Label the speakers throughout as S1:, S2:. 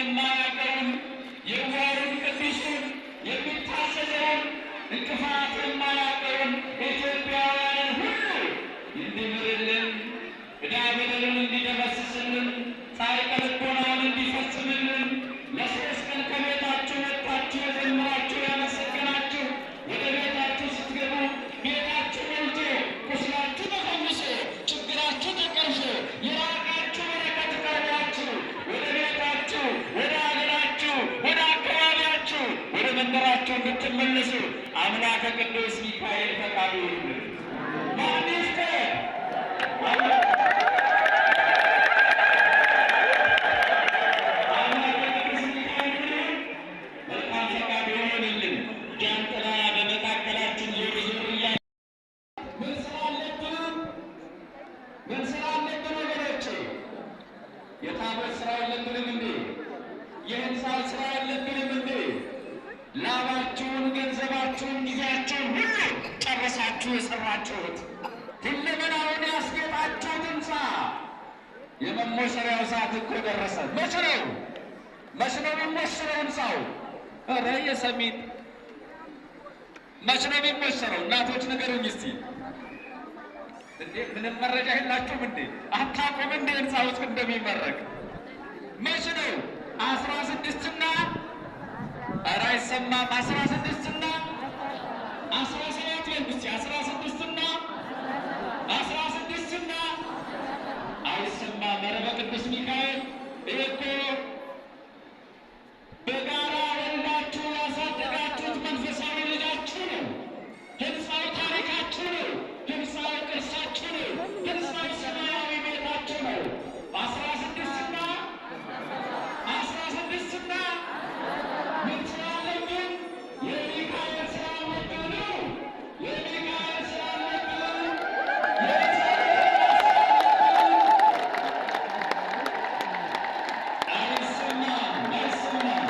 S1: የማያውቀውን የዋሩን ቅዱሱን የሚታዘዘውን እንቅፋት የማያውቀውን ኢትዮጵያውያንን ሁሉ እንዲምርልን ዕዳ በደሉን እንዲደመስስልን ጻድቀ ልቦናውን እንዲፈጽምልን ለሶስት ቀን ከቤታችሁ ወጥታችሁ የዘመራችሁ ያመሰገናችሁ ወደ ቤታችሁ ስትገቡ ቤታችሁ ሞልቶ ቁስላችሁ ተፈውሶ ችግራችሁ ተቀርፎ የራቃችሁ በረከት ቀርባችሁ ወደ ቤታችሁ ወደ ሀገራችሁ ወደ አካባቢያችሁ ወደ መንደራችሁ እንድትመለሱ አምላከ ቅዱስ ሚካኤል ፈቃዱ ይሁን። ማን ይፍቀድ? የታቦት ስራ የለብንም እንዴ? የህንፃ ስራ የለብንም እንዴ? ላባችሁን፣ ገንዘባችሁን፣ ጊዜያችሁን ሁሉ ጨረሳችሁ የሰራችሁት ሁለመናውን ያስጌጣችሁት ህንፃ የመሞሸሪያው ሰዓት እኮ ደረሰ። መች ነው የሚሞሸረው ህንፃው? ኧረ የሰሚት መች ነው የሚሞሸረው? እናቶች ንገሩኝ እስቲ። እንዴ ምንም መረጃ የላችሁም እንዴ? አታውቁም እንዴ ህንፃ ውስጥ እንደሚመረቅ? መች ነው? 16ና ኧረ አይሰማም። 16ና 17 ወንድስ 16ና 16ና አይሰማም። ኧረ በቅዱስ ሚካኤል እኮ በጋራ ወልዳችሁ ያሳደጋችሁት መንፈሳዊ ልጃችሁ ነው። ህንፃው ታሪካችሁ ነው። ህንፃው ቅርሳችሁ ነው። ህንፃው ሰማያዊ ቤታችሁ ነው። 16ና 16ና ምን ስላለብን? የሚካኤል ስላለብን ነው። የሚካኤል ስላለብን አይሰማም አይሰማም።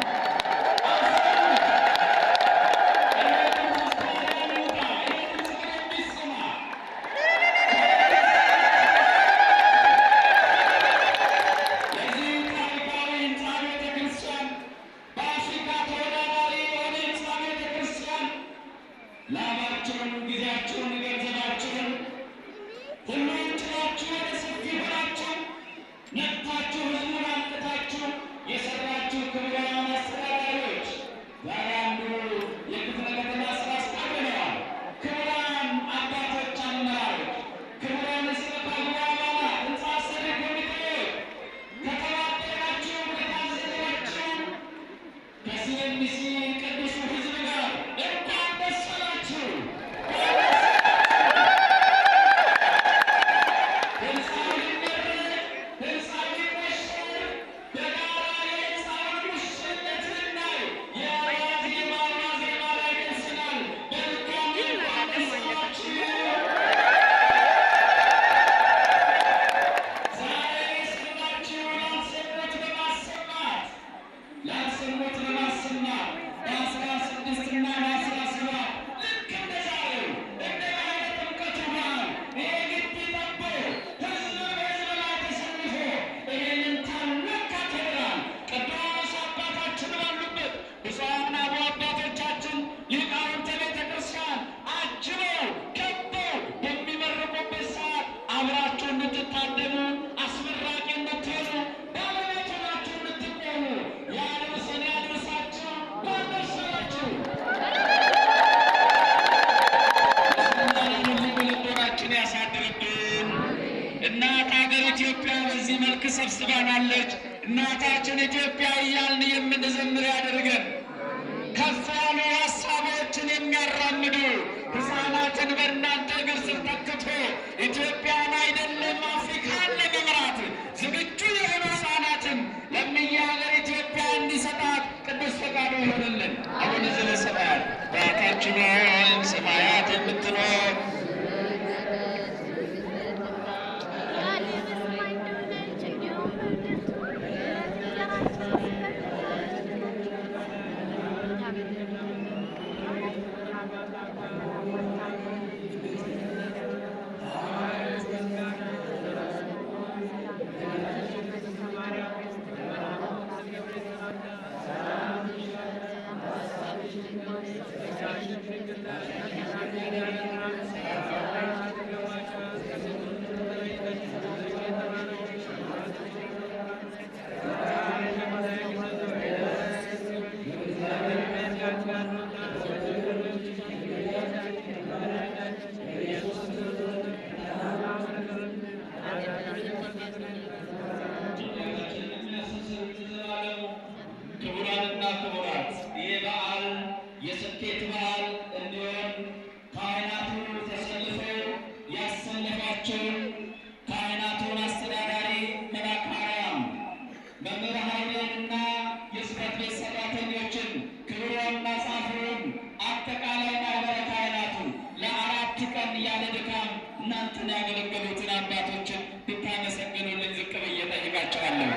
S1: ላባችሁን፣ ጊዜያችሁን፣ ገንዘባችሁን ሁሉን ችላችሁ ወደ ሰፊ ሆናችሁ ነቅታችሁ ህዝቡን አንቅታችሁ የሰራችሁ ክቡራን አስተዳዳሪዎች ዛሬ አንዱ የክፍለ ከተማ ስራ አስታውቀዋል። ክቡራን አባቶች አመራሮች፣ ክቡራን የሰበካ ጉባኤ አባላት፣ ህንፃ አሰሪ ኮሚቴዎች ከተባበራችሁ ከታዘዛችሁ ከሲኤምሲ ቅዱሱ ህዝብ ጋር እንኳን ደስ አላችሁ። ሰብስባናለች። እናታችን ኢትዮጵያ እያልን የምንዘምር ያድርገን። ከፍ ያሉ ሀሳቦችን የሚያራምዱ ሕፃናትን በእናንተ እግር ስር ተክቶ ኢትዮጵያን አይደለም አፍሪካን ለመምራት ዝግጁ የሆኑ ሕፃናትን ለምየ ሀገር ኢትዮጵያ እንዲሰጣት ቅዱስ ፈቃዱ ይሆንልን። አቡነ ዘበሰማያት አባታችን ሆይ ሰማያት የምትኖር ጠይቃቸዋለሁ።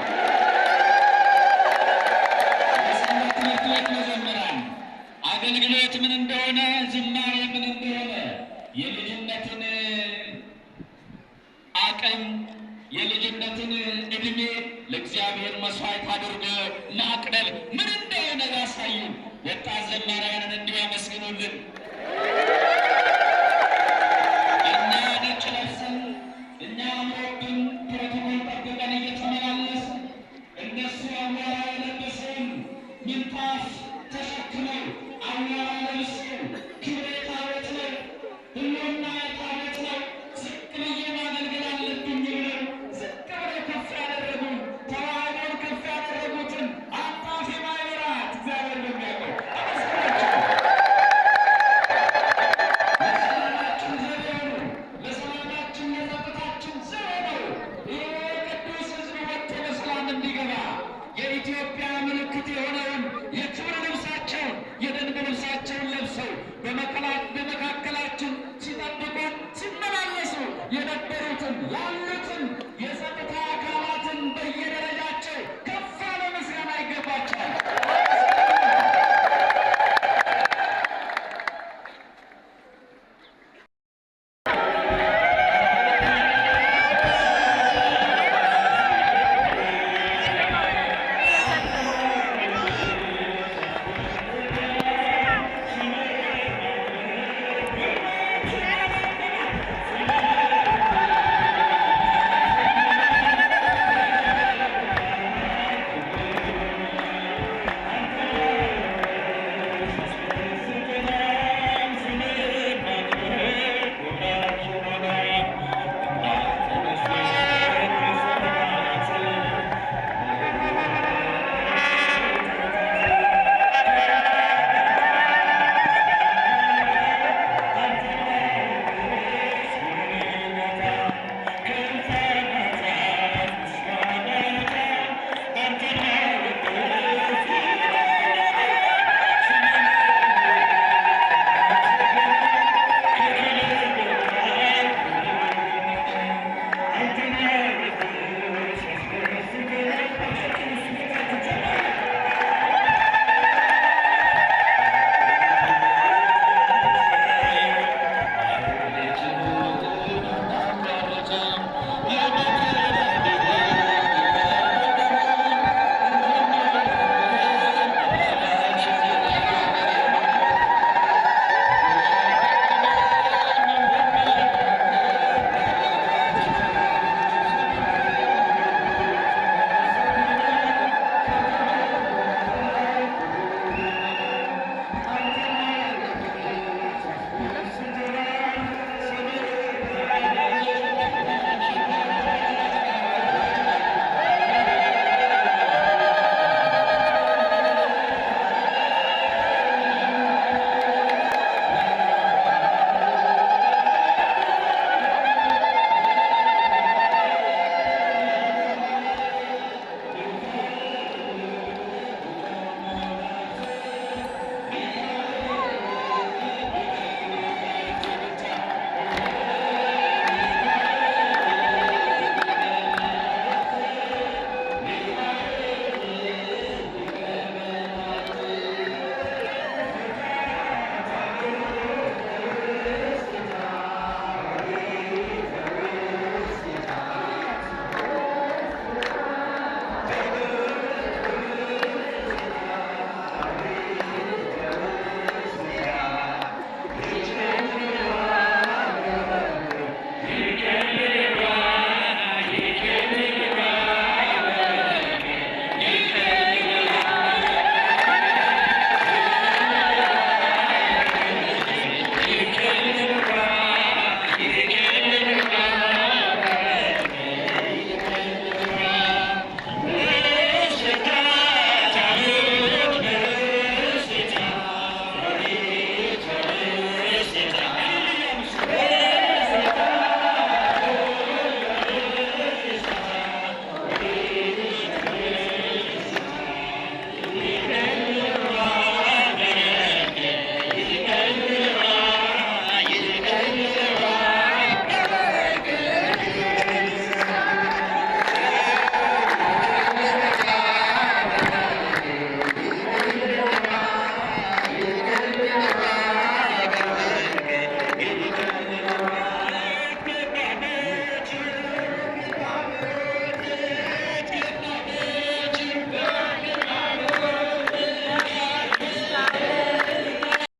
S1: የሰንበት ትምህርት ቤት መዘምራን አገልግሎት ምን እንደሆነ፣ ዝማሬ ምን እንደሆነ፣ የልጅነትን አቅም የልጅነትን ዕድሜ ለእግዚአብሔር መስዋዕት አድርጎ ማቅረብ ምን እንደሆነ ያሳዩ ወጣት ዘማሪያንን እንዲሁ ያመስግኑልን። እኛ ነጭ ለብሰን እኛ አምሮብን ፕሮቶኮል ጠብቀን እየተመላለስን እነሱ አቧራ የለበሰውን ምንጣፍ ተሸክመው አቧራ ለብሰው